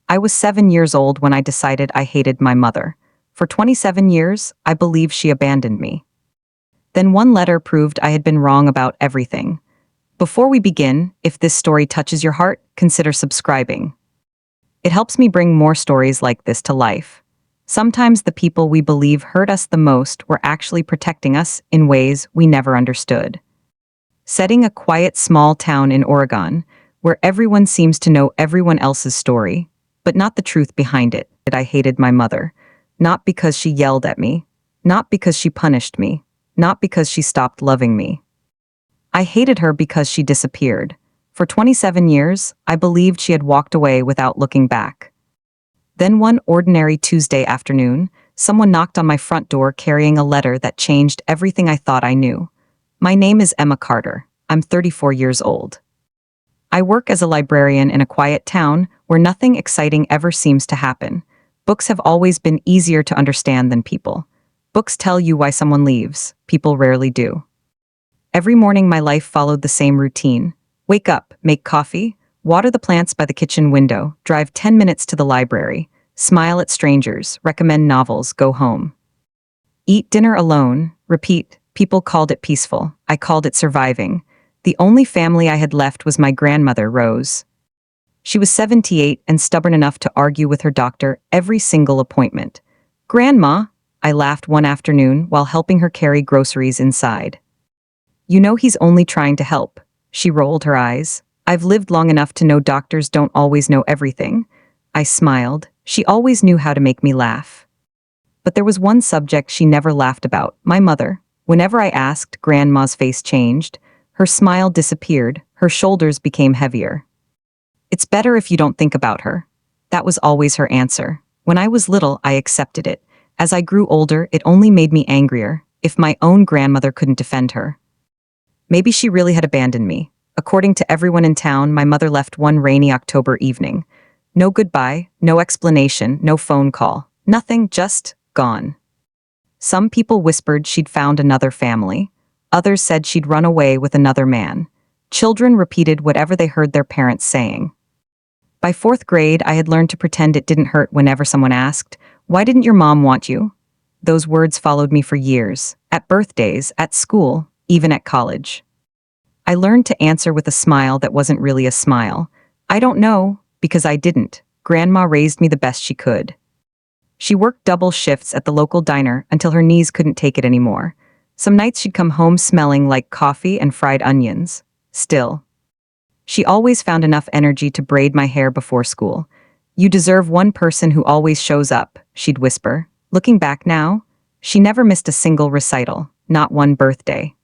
I was 7 years old when I decided I hated my mother. For 27 years, I believed she abandoned me. Then one letter proved I had been wrong about everything. Before we begin, if this story touches your heart, consider subscribing. It helps me bring more stories like this to life. Sometimes the people we believe hurt us the most were actually protecting us in ways we never understood. Setting a quiet small town in Oregon, where everyone seems to know everyone else's story, but not the truth behind it. I hated my mother, not because she yelled at me, not because she punished me, not because she stopped loving me. I hated her because she disappeared. For 27 years, I believed she had walked away without looking back. Then one ordinary Tuesday afternoon, someone knocked on my front door carrying a letter that changed everything I thought I knew. My name is Emma Carter. I'm 34 years old. I work as a librarian in a quiet town where nothing exciting ever seems to happen. Books have always been easier to understand than people. Books tell you why someone leaves. People rarely do. Every morning my life followed the same routine. Wake up, make coffee, water the plants by the kitchen window, drive 10 minutes to the library, smile at strangers, recommend novels, go home. Eat dinner alone, repeat. People called it peaceful. I called it surviving. The only family I had left was my grandmother, Rose. She was 78 and stubborn enough to argue with her doctor every single appointment. "Grandma," I laughed one afternoon while helping her carry groceries inside. "You know he's only trying to help." She rolled her eyes. "I've lived long enough to know doctors don't always know everything." I smiled. She always knew how to make me laugh. But there was one subject she never laughed about, my mother. Whenever I asked, Grandma's face changed. Her smile disappeared. Her shoulders became heavier. "It's better if you don't think about her." That was always her answer. When I was little, I accepted it. As I grew older, it only made me angrier. If my own grandmother couldn't defend her. Maybe she really had abandoned me. According to everyone in town, my mother left one rainy October evening. No goodbye, no explanation, no phone call. Nothing, just gone. Some people whispered she'd found another family. Others said she'd run away with another man. Children repeated whatever they heard their parents saying. By 4th grade, I had learned to pretend it didn't hurt whenever someone asked, "Why didn't your mom want you?" Those words followed me for years. At birthdays, at school, even at college. I learned to answer with a smile that wasn't really a smile. "I don't know," because I didn't. Grandma raised me the best she could. She worked double shifts at the local diner until her knees couldn't take it anymore. Some nights she'd come home smelling like coffee and fried onions. Still. She always found enough energy to braid my hair before school. "You deserve one person who always shows up," she'd whisper. Looking back now, she never missed a single recital, not one birthday.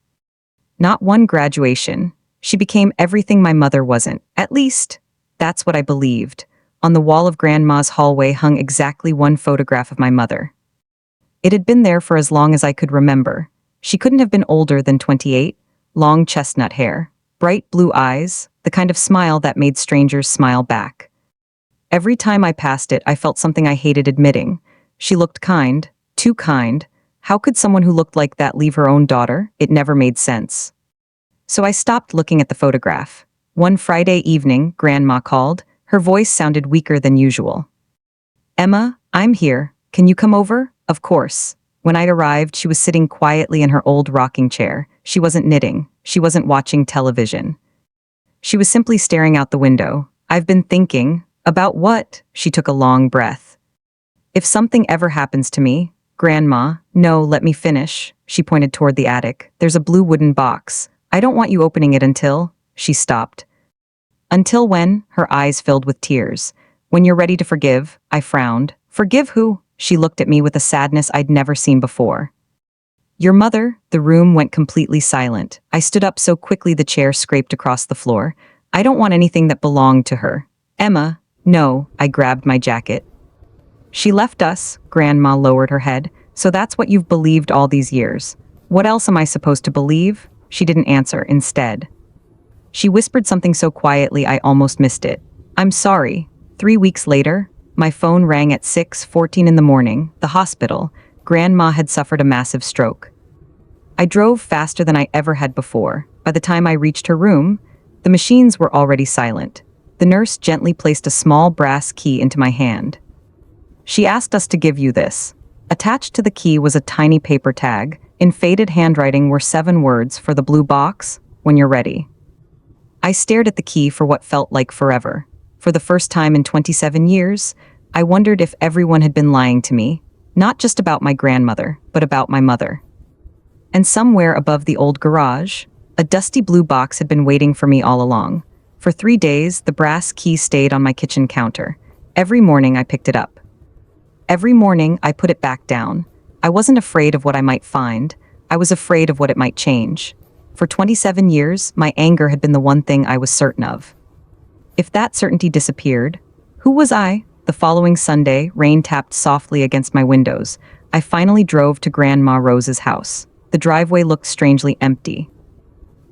Not one graduation. She became everything my mother wasn't. At least, that's what I believed. On the wall of Grandma's hallway hung exactly one photograph of my mother. It had been there for as long as I could remember. She couldn't have been older than 28, long chestnut hair, bright blue eyes, the kind of smile that made strangers smile back. Every time I passed it, I felt something I hated admitting. She looked kind, too kind. How could someone who looked like that leave her own daughter? It never made sense. So I stopped looking at the photograph. One Friday evening, Grandma called. Her voice sounded weaker than usual. "Emma, I'm here. Can you come over?" Of course. When I arrived, she was sitting quietly in her old rocking chair. She wasn't knitting. She wasn't watching television. She was simply staring out the window. "I've been thinking." "About what?" She took a long breath. "If something ever happens to me." "Grandma, no, let me finish." She pointed toward the attic. "There's a blue wooden box. I don't want you opening it until..." She stopped. "Until when?" Her eyes filled with tears. "When you're ready to forgive." I frowned. "Forgive who?" She looked at me with a sadness I'd never seen before. "Your mother." The room went completely silent. I stood up so quickly the chair scraped across the floor. "I don't want anything that belonged to her." "Emma." "No." I grabbed my jacket. "She left us." Grandma lowered her head. "So that's what you've believed all these years." "What else am I supposed to believe?" She didn't answer. Instead, she whispered something so quietly I almost missed it. "I'm sorry." 3 weeks later, my phone rang at 6:14 in the morning. The hospital. Grandma had suffered a massive stroke. I drove faster than I ever had before. By the time I reached her room, the machines were already silent. The nurse gently placed a small brass key into my hand. She asked us to give you this. Attached to the key was a tiny paper tag. In faded handwriting were 7 words for the blue box, when you're ready. I stared at the key for what felt like forever. For the first time in 27 years, I wondered if everyone had been lying to me, not just about my grandmother, but about my mother. And somewhere above the old garage, a dusty blue box had been waiting for me all along. For 3 days, the brass key stayed on my kitchen counter. Every morning I picked it up. Every morning I put it back down. I wasn't afraid of what I might find. I was afraid of what it might change. For 27 years, my anger had been the one thing I was certain of. If that certainty disappeared, who was I? The following Sunday, rain tapped softly against my windows. I finally drove to Grandma Rose's house. The driveway looked strangely empty.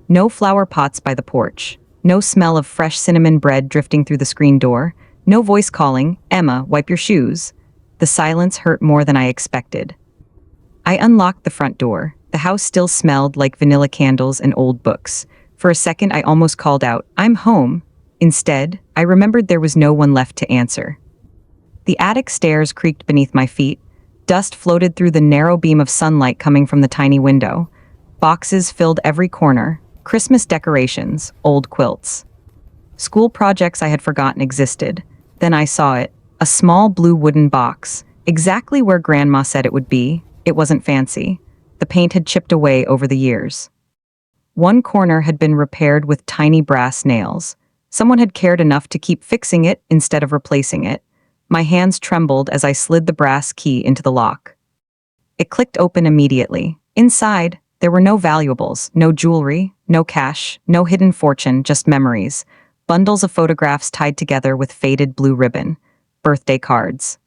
No flower pots by the porch. No smell of fresh cinnamon bread drifting through the screen door. No voice calling, "Emma, wipe your shoes." The silence hurt more than I expected. I unlocked the front door. The house still smelled like vanilla candles and old books. For a second, I almost called out, "I'm home." Instead, I remembered there was no one left to answer. The attic stairs creaked beneath my feet. Dust floated through the narrow beam of sunlight coming from the tiny window. Boxes filled every corner. Christmas decorations, old quilts. School projects I had forgotten existed. Then I saw it, a small blue wooden box, exactly where Grandma said it would be. It wasn't fancy. The paint had chipped away over the years. One corner had been repaired with tiny brass nails. Someone had cared enough to keep fixing it instead of replacing it. My hands trembled as I slid the brass key into the lock. It clicked open immediately. Inside, there were no valuables, no jewelry, no cash, no hidden fortune, just memories. Bundles of photographs tied together with faded blue ribbon. Birthday cards.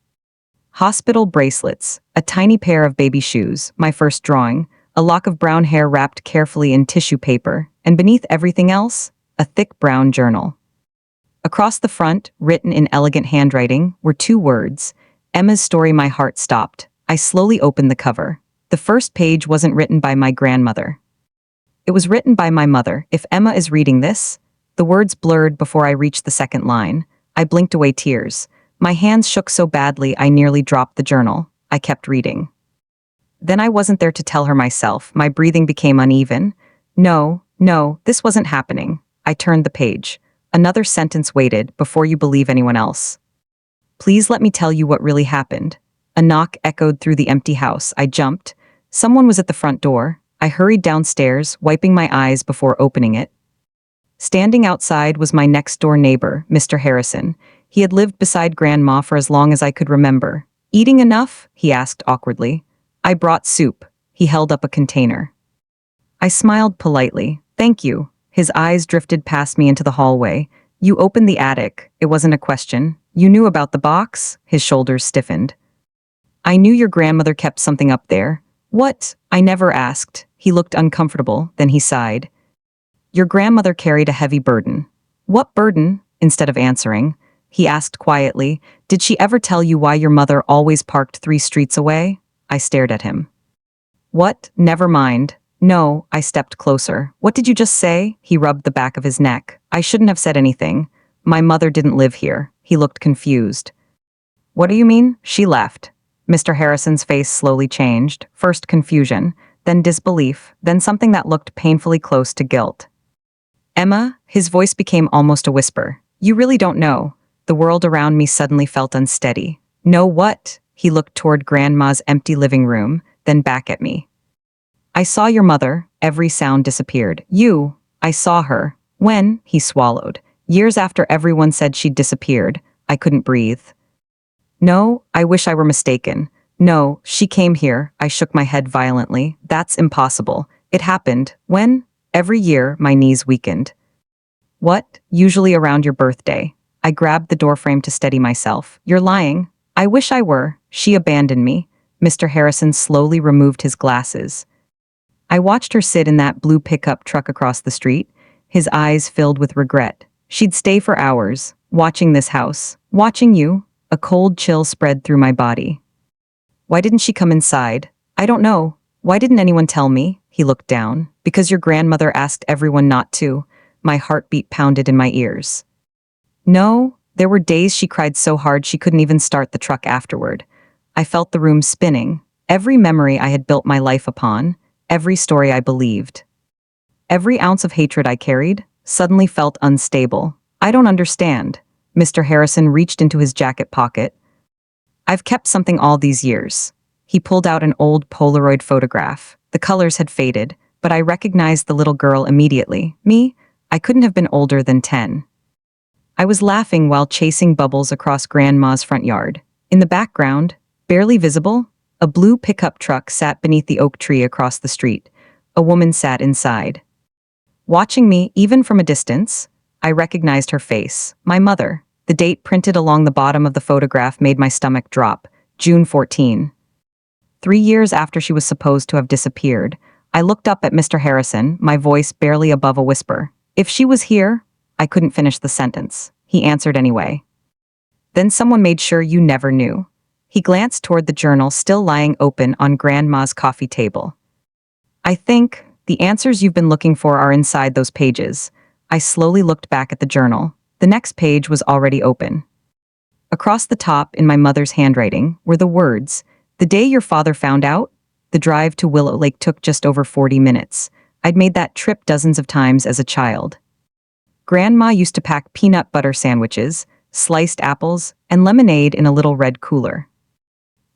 Hospital bracelets, a tiny pair of baby shoes, my first drawing, a lock of brown hair wrapped carefully in tissue paper, and beneath everything else, a thick brown journal. Across the front, written in elegant handwriting, were 2 words. Emma's story. My heart stopped. I slowly opened the cover. The first page wasn't written by my grandmother. It was written by my mother. If Emma is reading this, the words blurred before I reached the second line. I blinked away tears. My hands shook so badly I nearly dropped the journal. I kept reading. Then I wasn't there to tell her myself. My breathing became uneven. No, this wasn't happening. I turned the page. Another sentence waited. Before you believe anyone else. Please let me tell you what really happened. A knock echoed through the empty house. I jumped. Someone was at the front door. I hurried downstairs, wiping my eyes before opening it. Standing outside was my next-door neighbor, Mr. Harrison. He had lived beside Grandma for as long as I could remember. Eating enough? He asked awkwardly. I brought soup. He held up a container. I smiled politely. Thank you. His eyes drifted past me into the hallway. You opened the attic. It wasn't a question. You knew about the box? His shoulders stiffened. I knew your grandmother kept something up there. What? I never asked. He looked uncomfortable, then he sighed. Your grandmother carried a heavy burden. What burden? Instead of answering, he asked quietly, did she ever tell you why your mother always parked 3 streets away? I stared at him. What? Never mind. No, I stepped closer. What did you just say? He rubbed the back of his neck. I shouldn't have said anything. My mother didn't live here. He looked confused. What do you mean? She left. Mr. Harrison's face slowly changed, first confusion, then disbelief, then something that looked painfully close to guilt. Emma, his voice became almost a whisper. You really don't know. The world around me suddenly felt unsteady. Know what? He looked toward Grandma's empty living room, then back at me. I saw your mother. Every sound disappeared. I saw her. When? He swallowed. Years after everyone said she'd disappeared. I couldn't breathe. No, I wish I were mistaken. No, she came here. I shook my head violently. That's impossible. It happened. When? Every year, my knees weakened. What? Usually around your birthday. I grabbed the doorframe to steady myself. You're lying. I wish I were. She abandoned me. Mr. Harrison slowly removed his glasses. I watched her sit in that blue pickup truck across the street, his eyes filled with regret. She'd stay for hours, watching this house, watching you. A cold chill spread through my body. Why didn't she come inside? I don't know. Why didn't anyone tell me? He looked down. Because your grandmother asked everyone not to. My heartbeat pounded in my ears. No, there were days she cried so hard she couldn't even start the truck afterward. I felt the room spinning, every memory I had built my life upon, every story I believed. Every ounce of hatred I carried suddenly felt unstable. I don't understand. Mr. Harrison reached into his jacket pocket. I've kept something all these years. He pulled out an old Polaroid photograph. The colors had faded, but I recognized the little girl immediately. Me? I couldn't have been older than 10. I was laughing while chasing bubbles across Grandma's front yard. In the background, barely visible, a blue pickup truck sat beneath the oak tree across the street. A woman sat inside. Watching me, even from a distance, I recognized her face, my mother. The date printed along the bottom of the photograph made my stomach drop. June 14. 3 years after she was supposed to have disappeared, I looked up at Mr. Harrison, my voice barely above a whisper. If she was here, I couldn't finish the sentence. He answered anyway. Then someone made sure you never knew. He glanced toward the journal still lying open on Grandma's coffee table. I think the answers you've been looking for are inside those pages. I slowly looked back at the journal. The next page was already open. Across the top, in my mother's handwriting, were the words, "The day your father found out, the drive to Willow Lake took just over 40 minutes. I'd made that trip dozens of times as a child. Grandma used to pack peanut butter sandwiches, sliced apples, and lemonade in a little red cooler.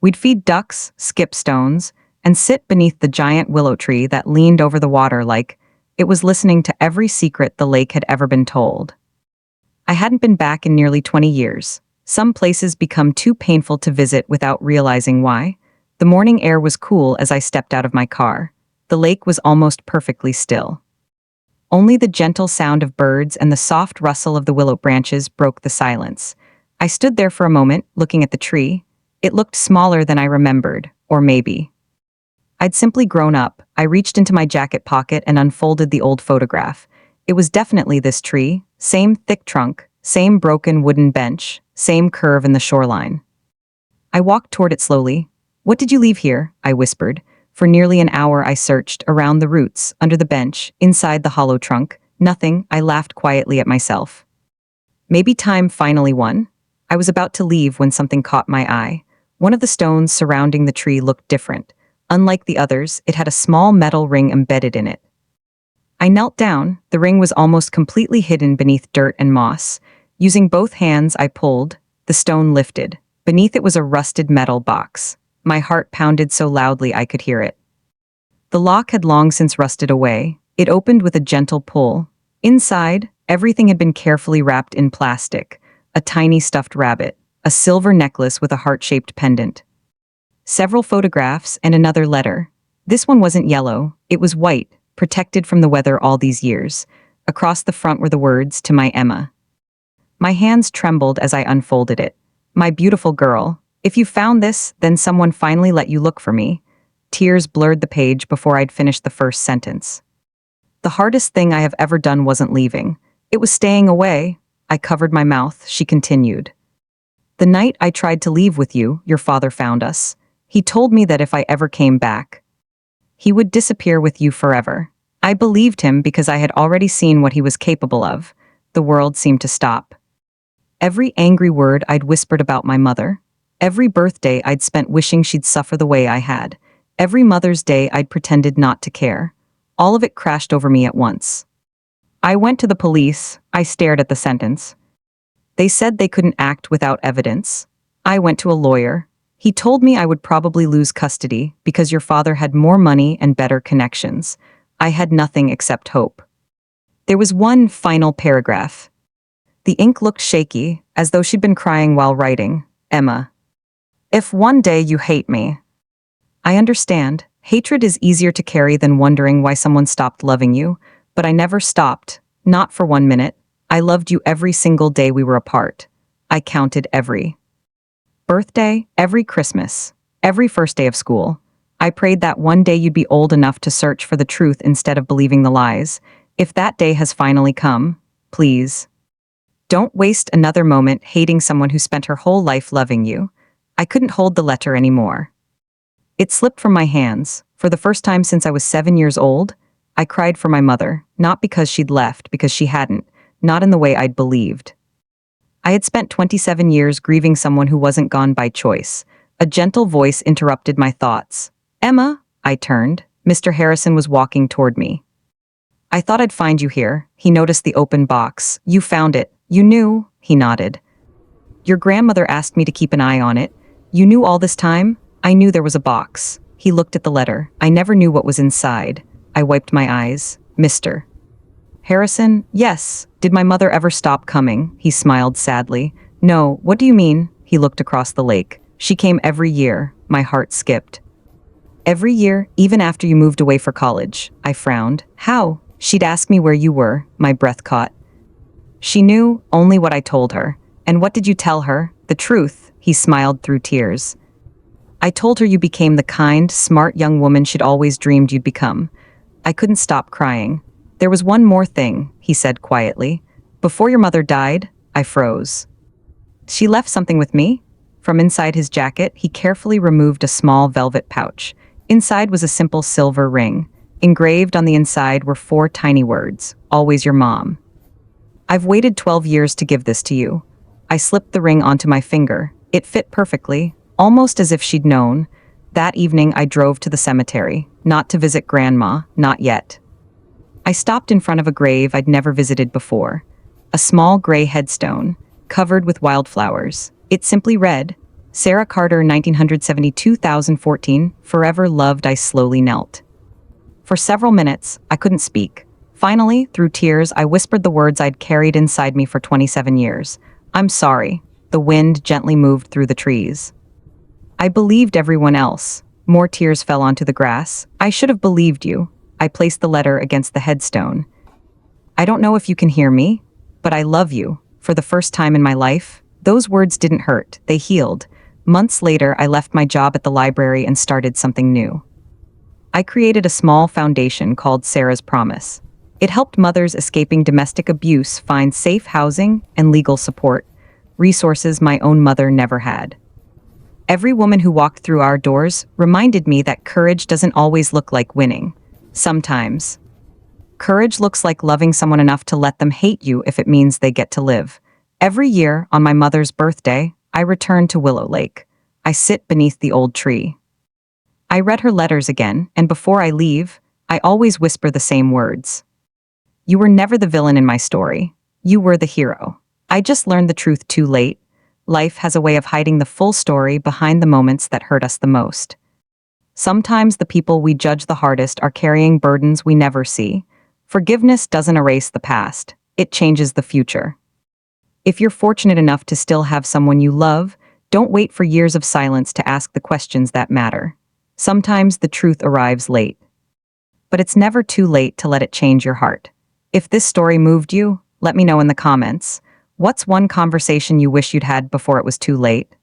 We'd feed ducks, skip stones, and sit beneath the giant willow tree that leaned over the water like it was listening to every secret the lake had ever been told. I hadn't been back in nearly 20 years. Some places become too painful to visit without realizing why. The morning air was cool as I stepped out of my car. The lake was almost perfectly still. Only the gentle sound of birds and the soft rustle of the willow branches broke the silence. I stood there for a moment, looking at the tree. It looked smaller than I remembered, or maybe I'd simply grown up. I reached into my jacket pocket and unfolded the old photograph. It was definitely this tree, same thick trunk, same broken wooden bench, same curve in the shoreline. I walked toward it slowly. "What did you leave here?" I whispered. For nearly an hour I searched, around the roots, under the bench, inside the hollow trunk. Nothing. I laughed quietly at myself. Maybe time finally won. I was about to leave when something caught my eye. One of the stones surrounding the tree looked different. Unlike the others, it had a small metal ring embedded in it. I knelt down. The ring was almost completely hidden beneath dirt and moss. Using both hands, I pulled. The stone lifted. Beneath it was a rusted metal box. My heart pounded so loudly I could hear it. The lock had long since rusted away. It opened with a gentle pull. Inside, everything had been carefully wrapped in plastic. A tiny stuffed rabbit, a silver necklace with a heart-shaped pendant, several photographs, and another letter. This one wasn't yellow, it was white, protected from the weather all these years. Across the front were the words, "To my Emma." My hands trembled as I unfolded it. "My beautiful girl, if you found this, then someone finally let you look for me." Tears blurred the page before I'd finished the first sentence. "The hardest thing I have ever done wasn't leaving. It was staying away." I covered my mouth. She continued. "The night I tried to leave with you, your father found us. He told me that if I ever came back, he would disappear with you forever. I believed him because I had already seen what he was capable of." The world seemed to stop. Every angry word I'd whispered about my mother, every birthday I'd spent wishing she'd suffer the way I had, every Mother's Day I'd pretended not to care, all of it crashed over me at once. I went to the police. I stared at the sentence. They said they couldn't act without evidence. I went to a lawyer. He told me I would probably lose custody because your father had more money and better connections. I had nothing except hope. There was one final paragraph. The ink looked shaky, as though she'd been crying while writing. "Emma, if one day you hate me, I understand. Hatred is easier to carry than wondering why someone stopped loving you, but I never stopped, not for 1 minute. I loved you every single day we were apart. I counted every birthday, every Christmas, every first day of school. I prayed that one day you'd be old enough to search for the truth instead of believing the lies. If that day has finally come, please, don't waste another moment hating someone who spent her whole life loving you." I couldn't hold the letter anymore. It slipped from my hands. For the first time since I was 7 years old, I cried for my mother, not because she'd left, because she hadn't, not in the way I'd believed. I had spent 27 years grieving someone who wasn't gone by choice. A gentle voice interrupted my thoughts. Emma, I turned. Mr. Harrison was walking toward me. I thought I'd find you here. He noticed the open box. You found it. You knew, he nodded. Your grandmother asked me to keep an eye on it. You knew all this time? I knew there was a box. He looked at the letter. I never knew what was inside. I wiped my eyes. Mr. Harrison, yes. Did my mother ever stop coming? He smiled sadly. No, what do you mean? He looked across the lake. She came every year. My heart skipped. Every year, even after you moved away for college. I frowned. How? She'd ask me where you were. My breath caught. She knew only what I told her. And what did you tell her? The truth. He smiled through tears. I told her you became the kind, smart young woman she'd always dreamed you'd become. I couldn't stop crying. There was one more thing, he said quietly. Before your mother died, I froze. She left something with me? From inside his jacket, he carefully removed a small velvet pouch. Inside was a simple silver ring. Engraved on the inside were 4 tiny words, always your mom. I've waited 12 years to give this to you. I slipped the ring onto my finger. It fit perfectly, almost as if she'd known. That evening I drove to the cemetery, not to visit Grandma, not yet. I stopped in front of a grave I'd never visited before. A small gray headstone, covered with wildflowers. It simply read, Sarah Carter 1972-2014, forever loved. I slowly knelt. For several minutes, I couldn't speak. Finally, through tears, I whispered the words I'd carried inside me for 27 years. I'm sorry. The wind gently moved through the trees. I believed everyone else. More tears fell onto the grass. I should have believed you. I placed the letter against the headstone. I don't know if you can hear me, but I love you. For the first time in my life, those words didn't hurt. They healed. Months later, I left my job at the library and started something new. I created a small foundation called Sarah's Promise. It helped mothers escaping domestic abuse find safe housing and legal support, resources my own mother never had. Every woman who walked through our doors reminded me that courage doesn't always look like winning. Sometimes. Courage looks like loving someone enough to let them hate you if it means they get to live. Every year, on my mother's birthday, I return to Willow Lake. I sit beneath the old tree. I read her letters again, and before I leave, I always whisper the same words. You were never the villain in my story. You were the hero. I just learned the truth too late. Life has a way of hiding the full story behind the moments that hurt us the most. Sometimes the people we judge the hardest are carrying burdens we never see. Forgiveness doesn't erase the past. It changes the future. If you're fortunate enough to still have someone you love, don't wait for years of silence to ask the questions that matter. Sometimes the truth arrives late. But it's never too late to let it change your heart. If this story moved you, let me know in the comments. What's one conversation you wish you'd had before it was too late?